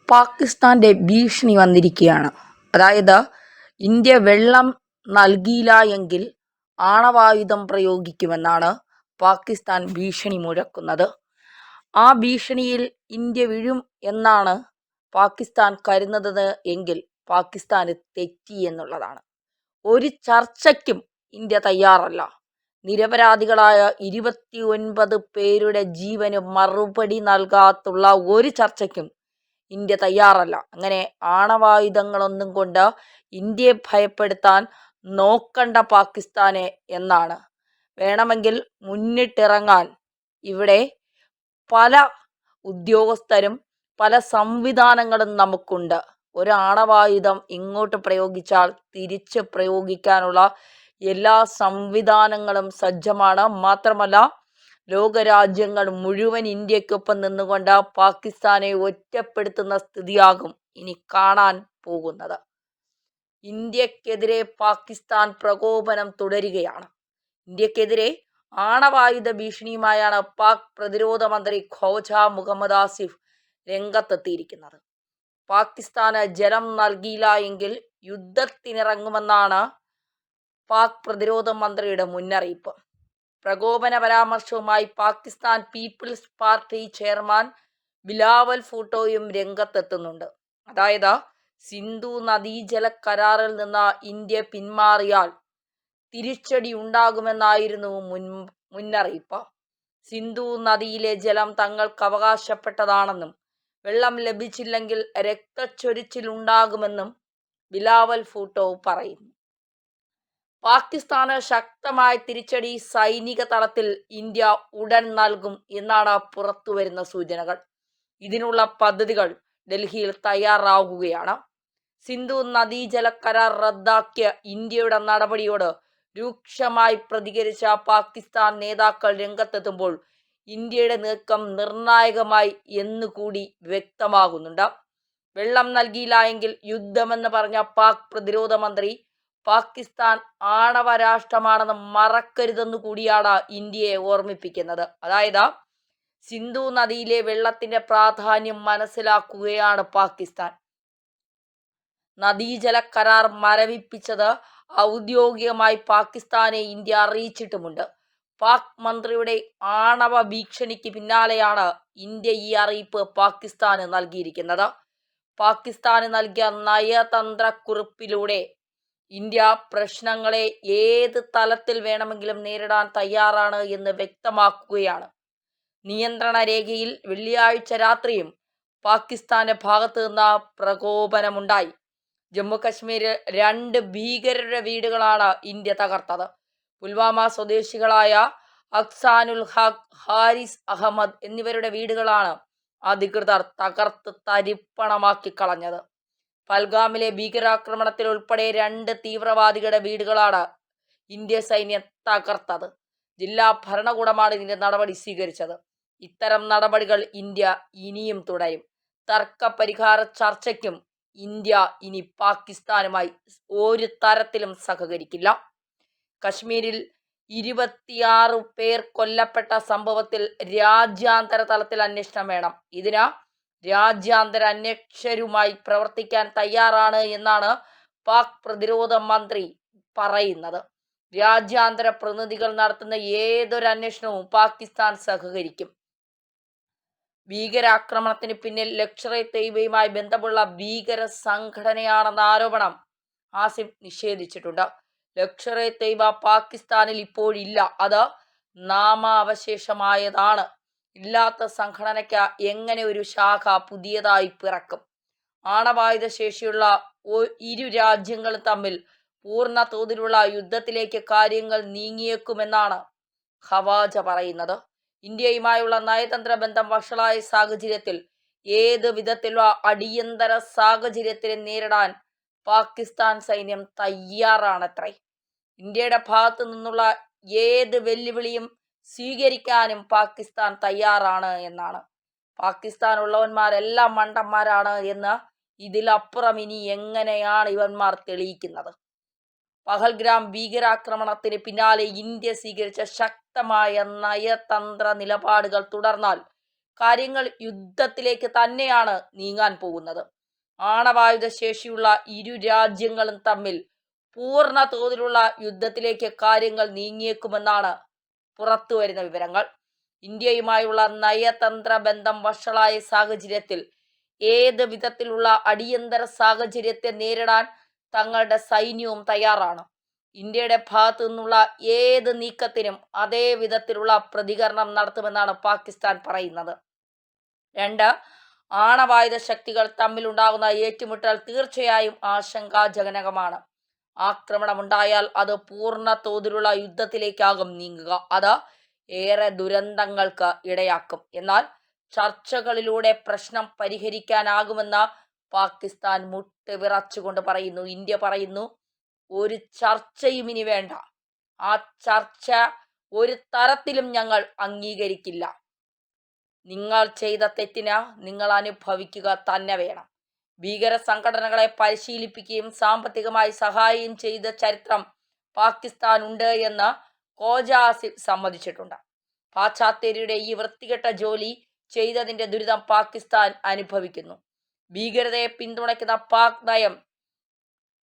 പാകിസ്ഥാന്റെ ഭീഷണി വന്നിരിക്കുകയാണ്. അതായത് ഇന്ത്യ വെള്ളം നൽകിയില്ല എങ്കിൽ ആണവായുധം പ്രയോഗിക്കുമെന്നാണ് പാകിസ്ഥാൻ ഭീഷണി മുഴക്കുന്നത്. ആ ഭീഷണിയിൽ ഇന്ത്യ വീഴും എന്നാണ് പാകിസ്ഥാൻ കരുതുന്നത് എങ്കിൽ പാകിസ്ഥാന് തെറ്റി എന്നുള്ളതാണ്. ഒരു ചർച്ചയ്ക്കും ഇന്ത്യ തയ്യാറല്ല. നിരപരാധികളായ 29 പേരുടെ ജീവന് മറുപടി നൽകാത്തുള്ള ഒരു ചർച്ചയ്ക്കും ഇന്ത്യ തയ്യാറല്ല. അങ്ങനെ ആണവായുധങ്ങളൊന്നും കൊണ്ട് ഇന്ത്യയെ ഭയപ്പെടുത്താൻ നോക്കണ്ട പാകിസ്ഥാനെ എന്നാണ്. വേണമെങ്കിൽ മുന്നിട്ടിറങ്ങാൻ ഇവിടെ പല ഉദ്യോഗസ്ഥരും പല സംവിധാനങ്ങളും നമുക്കുണ്ട്. ഒരു ആണവായുധം ഇങ്ങോട്ട് പ്രയോഗിച്ചാൽ തിരിച്ച് പ്രയോഗിക്കാനുള്ള എല്ലാ സംവിധാനങ്ങളും സജ്ജമാണ്. മാത്രമല്ല ലോകരാജ്യങ്ങൾ മുഴുവൻ ഇന്ത്യക്കൊപ്പം നിന്നുകൊണ്ട് പാകിസ്ഥാനെ ഒറ്റപ്പെടുത്തുന്ന സ്ഥിതിയാകും ഇനി കാണാൻ പോകുന്നത്. ഇന്ത്യക്കെതിരെ പാകിസ്ഥാൻ പ്രകോപനം തുടരുകയാണ്. ഇന്ത്യക്കെതിരെ ആണവായുധ ഭീഷണിയുമായാണ് പാക് പ്രതിരോധ മന്ത്രി ഖോജ മുഹമ്മദ് ആസിഫ് രംഗത്തെത്തിയിരിക്കുന്നത്. പാകിസ്ഥാന് ജലം നൽകിയില്ല എങ്കിൽ യുദ്ധത്തിനിറങ്ങുമെന്നാണ് പാക് പ്രതിരോധ മന്ത്രിയുടെ മുന്നറിയിപ്പ്. പ്രകോപന പരാമർശവുമായി Pakistan Peoples Party chairman Bilawal ഭൂട്ടോയും രംഗത്തെത്തുന്നുണ്ട്. അതായത് സിന്ധു നദീജല കരാറിൽ നിന്ന് ഇന്ത്യ പിന്മാറിയാൽ തിരിച്ചടി ഉണ്ടാകുമെന്നായിരുന്നു മുന്നറിയിപ്പ്. സിന്ധു നദിയിലെ ജലം തങ്ങൾക്ക് അവകാശപ്പെട്ടതാണെന്നും വെള്ളം ലഭിച്ചില്ലെങ്കിൽ രക്തച്ചൊരിച്ചിലുണ്ടാകുമെന്നും ബിലാവൽ ഭൂട്ടോ പറയുന്നു. പാകിസ്ഥാന് ശക്തമായ തിരിച്ചടി സൈനിക തലത്തിൽ ഇന്ത്യ ഉടൻ നൽകും എന്നാണ് പുറത്തുവരുന്ന സൂചനകൾ. ഇതിനുള്ള പദ്ധതികൾ ഡൽഹിയിൽ തയ്യാറാകുകയാണ്. സിന്ധു നദീജല കരാർ റദ്ദാക്കിയ ഇന്ത്യയുടെ നടപടിയോട് രൂക്ഷമായി പ്രതികരിച്ച പാകിസ്ഥാൻ നേതാക്കൾ രംഗത്തെത്തുമ്പോൾ ഇന്ത്യയുടെ നീക്കം നിർണായകമായി എന്നുകൂടി വ്യക്തമാകുന്നുണ്ട്. വെള്ളം നൽകിയില്ല എങ്കിൽ യുദ്ധമെന്ന് പറഞ്ഞ പാക് പ്രതിരോധ മന്ത്രി പാകിസ്ഥാൻ ആണവ രാഷ്ട്രമാണെന്ന് മറക്കരുതെന്നു കൂടിയാണ് ഇന്ത്യയെ ഓർമ്മിപ്പിക്കുന്നത്. അതായത് സിന്ധു നദിയിലെ വെള്ളത്തിന്റെ പ്രാധാന്യം മനസ്സിലാക്കുകയാണ് പാകിസ്ഥാൻ. നദീജല കരാർ മരവിപ്പിച്ചത് ഔദ്യോഗികമായി പാകിസ്ഥാനെ ഇന്ത്യ അറിയിച്ചിട്ടുമുണ്ട്. പാക് മന്ത്രിയുടെ ആണവ ഭീഷണിക്ക് പിന്നാലെയാണ് ഇന്ത്യ ഈ അറിയിപ്പ് പാകിസ്ഥാന് നൽകിയിരിക്കുന്നത്. പാകിസ്ഥാന് നൽകിയ നയതന്ത്ര കുറിപ്പിലൂടെ ഇന്ത്യ പ്രശ്നങ്ങളെ ഏത് തലത്തിൽ വേണമെങ്കിലും നേരിടാൻ തയ്യാറാണ് എന്ന് വ്യക്തമാക്കുകയാണ്. നിയന്ത്രണ രേഖയിൽ വെള്ളിയാഴ്ച രാത്രിയും പാകിസ്ഥാന്റെ ഭാഗത്തു നിന്ന് പ്രകോപനമുണ്ടായി. ജമ്മു കശ്മീരിൽ 2 ഭീകരരുടെ വീടുകളാണ് ഇന്ത്യ തകർത്തത്. പുൽവാമ സ്വദേശികളായ അഹ്സാനുൽ ഹഖ്, ഹാരിസ് അഹമ്മദ് എന്നിവരുടെ വീടുകളാണ് അധികൃതർ തകർത്ത് തരിപ്പണമാക്കി കളഞ്ഞത്. പൽഗാമിലെ ഭീകരാക്രമണത്തിൽ ഉൾപ്പെടെ 2 തീവ്രവാദികളുടെ വീടുകളാണ് ഇന്ത്യ സൈന്യം തകർത്തത്. ജില്ലാ ഭരണകൂടമാണ് ഇതിന്റെ നടപടി സ്വീകരിച്ചത്. ഇത്തരം നടപടികൾ ഇന്ത്യ ഇനിയും തുടരും. തർക്ക പരിഹാര ചർച്ചയ്ക്കും ഇന്ത്യ ഇനി പാകിസ്ഥാനുമായി ഒരു തരത്തിലും സഹകരിക്കില്ല. കശ്മീരിൽ 26 പേർ കൊല്ലപ്പെട്ട സംഭവത്തിൽ രാജ്യാന്തര തലത്തിൽ അന്വേഷണം വേണം. ഇതിന് രാജ്യാന്തര അന്വേഷകരുമായി പ്രവർത്തിക്കാൻ തയ്യാറാണ് എന്നാണ് പാക് പ്രതിരോധ മന്ത്രി പറയുന്നത്. രാജ്യാന്തര പ്രതിനിധികൾ നടത്തുന്ന ഏതൊരു അന്വേഷണവും പാകിസ്ഥാൻ സഹകരിക്കും. ഭീകരാക്രമണത്തിന് പിന്നിൽ ലഷ്കർ-ഇ തയ്യബയുമായി ബന്ധമുള്ള ഭീകര സംഘടനയാണെന്ന ആരോപണം ആസിഫ് നിഷേധിച്ചിട്ടുണ്ട്. ലഷ്കർ-ഇ തയ്യബ പാകിസ്ഥാനിൽ ഇപ്പോഴില്ല, അത് നാമാവശേഷമായതാണ്. ഇല്ലാത്ത സംഘടനയ്ക്ക് എങ്ങനെ ഒരു ശാഖ പുതിയതായി പിറക്കും? ആണവായുധ ശേഷിയുള്ള ഇരു രാജ്യങ്ങളും തമ്മിൽ പൂർണ്ണ തോതിലുള്ള യുദ്ധത്തിലേക്ക് കാര്യങ്ങൾ നീങ്ങിയേക്കുമെന്നാണ് ഖവാജ പറയുന്നത്. ഇന്ത്യയുമായുള്ള നയതന്ത്ര ബന്ധം വഷളായ സാഹചര്യത്തിൽ ഏത് വിധത്തിലുള്ള അടിയന്തര സാഹചര്യത്തിനെ നേരിടാൻ പാകിസ്ഥാൻ സൈന്യം തയ്യാറാണത്രേ. ഇന്ത്യയുടെ ഭാഗത്തു നിന്നുള്ള ഏത് വെല്ലുവിളിയും സ്വീകരിക്കാനും പാകിസ്ഥാൻ തയ്യാറാണ് എന്നാണ്. പാകിസ്ഥാൻ ഉള്ളവന്മാരെല്ലാം മണ്ടന്മാരാണ് എന്ന് ഇതിലപ്പുറം ഇനി എങ്ങനെയാണ് ഇവന്മാർ തെളിയിക്കുന്നത്? പഹൽഗ്രാം ഭീകരാക്രമണത്തിന് പിന്നാലെ ഇന്ത്യ സ്വീകരിച്ച ശക്തമായ നയതന്ത്ര നിലപാടുകൾ തുടർന്നാൽ കാര്യങ്ങൾ യുദ്ധത്തിലേക്ക് തന്നെയാണ് നീങ്ങാൻ പോകുന്നത്. ആണവായുധ ശേഷിയുള്ള ഇരു രാജ്യങ്ങളും തമ്മിൽ പൂർണ്ണ തോതിലുള്ള യുദ്ധത്തിലേക്ക് കാര്യങ്ങൾ നീങ്ങിയേക്കുമെന്നാണ് പുറത്തു വരുന്ന വിവരങ്ങൾ. ഇന്ത്യയുമായുള്ള നയതന്ത്ര ബന്ധം വഷളായ സാഹചര്യത്തിൽ ഏത് വിധത്തിലുള്ള അടിയന്തര സാഹചര്യത്തെ നേരിടാൻ തങ്ങളുടെ സൈന്യവും തയ്യാറാണ്. ഇന്ത്യയുടെ ഭാഗത്തു നിന്നുള്ള ഏത് നീക്കത്തിനും അതേ വിധത്തിലുള്ള പ്രതികരണം നടത്തുമെന്നാണ് പാകിസ്ഥാൻ പറയുന്നത്. 2. ആണവായുധ ശക്തികൾ തമ്മിലുണ്ടാകുന്ന ഏറ്റുമുട്ടൽ തീർച്ചയായും ആശങ്കാജനകമാണ്. ആക്രമണമുണ്ടായാൽ അത് പൂർണ്ണ തോതിലുള്ള യുദ്ധത്തിലേക്കാകും നീങ്ങുക. അത് ഏറെ ദുരന്തങ്ങൾക്ക് ഇടയാക്കും. എന്നാൽ ചർച്ചകളിലൂടെ പ്രശ്നം പരിഹരിക്കാനാകുമെന്ന് പാകിസ്ഥാൻ മുട്ടുവിറച്ചുകൊണ്ട് പറയുന്നു. ഇന്ത്യ പറയുന്നു, ഒരു ചർച്ചയും ഇനി വേണ്ട. ആ ചർച്ച ഒരു തരത്തിലും ഞങ്ങൾ അംഗീകരിക്കില്ല. നിങ്ങൾ ചെയ്ത തെറ്റിന് നിങ്ങൾ അനുഭവിക്കുക തന്നെ വേണം. ഭീകര സംഘടനകളെ പരിശീലിപ്പിക്കുകയും സാമ്പത്തികമായി സഹായം ചെയ്ത ചരിത്രം പാകിസ്ഥാൻ ഉണ്ട് എന്ന് ഖോജാ ആസിഫ് സമ്മതിച്ചിട്ടുണ്ട്. പാശ്ചാത്യരുടെ ഈ വൃത്തികെട്ട ജോലി ചെയ്തതിന്റെ ദുരിതം പാകിസ്ഥാൻ അനുഭവിക്കുന്നു. ഭീകരതയെ പിന്തുണയ്ക്കുന്ന പാക് നയം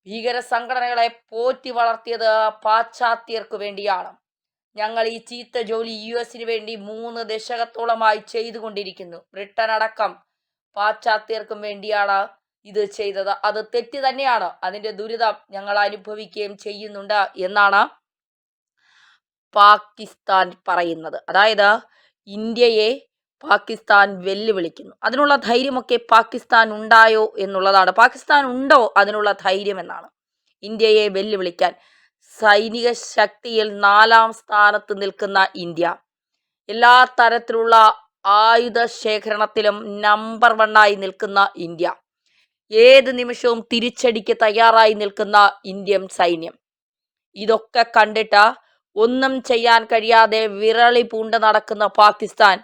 ഭീകര സംഘടനകളെ പോറ്റി വളർത്തിയത് പാശ്ചാത്യർക്കു വേണ്ടിയാണ്. ഞങ്ങൾ ഈ ചീത്ത ജോലി US വേണ്ടി 3 ദശകത്തോളമായി ചെയ്തുകൊണ്ടിരിക്കുന്നു. ബ്രിട്ടൻ അടക്കം പാശ്ചാത്യർക്കും വേണ്ടിയാണ് ഇത് ചെയ്തത്. അത് തെറ്റ് തന്നെയാണ്. അതിന്റെ ദുരിതം ഞങ്ങൾ അനുഭവിക്കുകയും ചെയ്യുന്നുണ്ട് എന്നാണ് പാകിസ്ഥാൻ പറയുന്നത്. അതായത് ഇന്ത്യയെ പാകിസ്ഥാൻ വെല്ലുവിളിക്കുന്നു. അതിനുള്ള ധൈര്യമൊക്കെ പാകിസ്ഥാൻ ഉണ്ടായോ എന്നുള്ളതാണ്. പാകിസ്ഥാൻ ഉണ്ടോ അതിനുള്ള ധൈര്യം എന്നാണ്. ഇന്ത്യയെ വെല്ലുവിളിക്കാൻ സൈനിക ശക്തിയിൽ 4ാം സ്ഥാനത്ത് നിൽക്കുന്ന ഇന്ത്യ, എല്ലാ തരത്തിലുള്ള ആയുധ ശേഖരണത്തിലും നമ്പർ 1 നിൽക്കുന്ന ഇന്ത്യ, ഏത് നിമിഷവും തിരിച്ചടിക്ക് തയ്യാറായി നിൽക്കുന്ന ഇന്ത്യൻ സൈന്യം, ഇതൊക്കെ കണ്ടിട്ട് ഒന്നും ചെയ്യാൻ കഴിയാതെ വിറളി പൂണ്ട് നടക്കുന്ന പാകിസ്ഥാൻ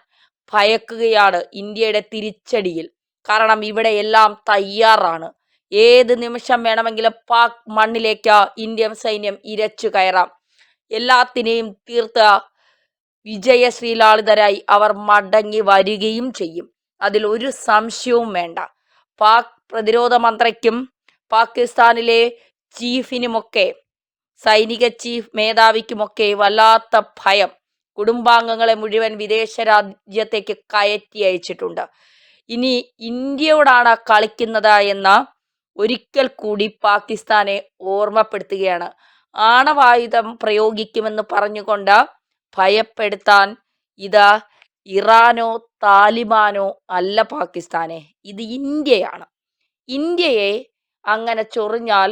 ഭയക്കുകയാണ് ഇന്ത്യയുടെ തിരിച്ചടിയിൽ. കാരണം ഇവിടെ എല്ലാം തയ്യാറാണ്. ഏത് നിമിഷം വേണമെങ്കിലും പാക് മണ്ണിലേക്ക് ഇന്ത്യൻ സൈന്യം ഇരച്ചു കയറാം. എല്ലാത്തിനെയും തീർത്ത് വിജയശ്രീലാളിതരായി അവർ മടങ്ങി വരികയും ചെയ്യും. അതിൽ ഒരു സംശയവും വേണ്ട. പാക് പ്രതിരോധ മന്ത്രിക്കും പാകിസ്ഥാനിലെ ചീഫിനുമൊക്കെ, സൈനിക ചീഫ് മേധാവിക്കുമൊക്കെ വല്ലാത്ത ഭയം. കുടുംബാംഗങ്ങളെ മുഴുവൻ വിദേശ രാജ്യത്തേക്ക് കയറ്റി അയച്ചിട്ടുണ്ട്. ഇനി ഇന്ത്യയോടാണ് കളിക്കുന്നത് എന്ന് ഒരിക്കൽ കൂടി പാകിസ്ഥാനെ ഓർമ്മപ്പെടുത്തുകയാണ്. ആണവായുധം പ്രയോഗിക്കുമെന്ന് പറഞ്ഞുകൊണ്ട് ഭയപ്പെടുത്താൻ ഇത് ഇറാനോ താലിബാനോ അല്ല പാകിസ്ഥാനെ, ഇത് ഇന്ത്യയാണ്. ഇന്ത്യയെ അങ്ങനെ ചൊറിഞ്ഞാൽ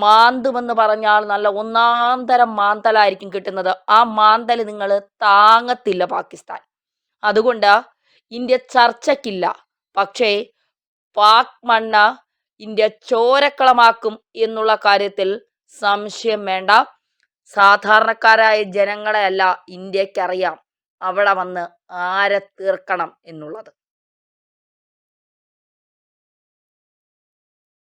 മാന്തുമെന്ന് പറഞ്ഞാൽ നല്ല ഒന്നാന്തരം മാന്തലായിരിക്കും കിട്ടുന്നത്. ആ മാന്തൽ നിങ്ങൾ താങ്ങത്തില്ല പാകിസ്ഥാൻ. അതുകൊണ്ട് ഇന്ത്യ ചർച്ചയ്ക്കില്ല. പക്ഷേ പാക് മണ്ണ് ഇന്ത്യ ചോരക്കളമാക്കും എന്നുള്ള കാര്യത്തിൽ സംശയം വേണ്ട. സാധാരണക്കാരായ ജനങ്ങളെ അല്ല ഇന്ത്യക്കറിയാം അവിടെ വന്ന് ആരെ തീർക്കണം എന്നുള്ളത്.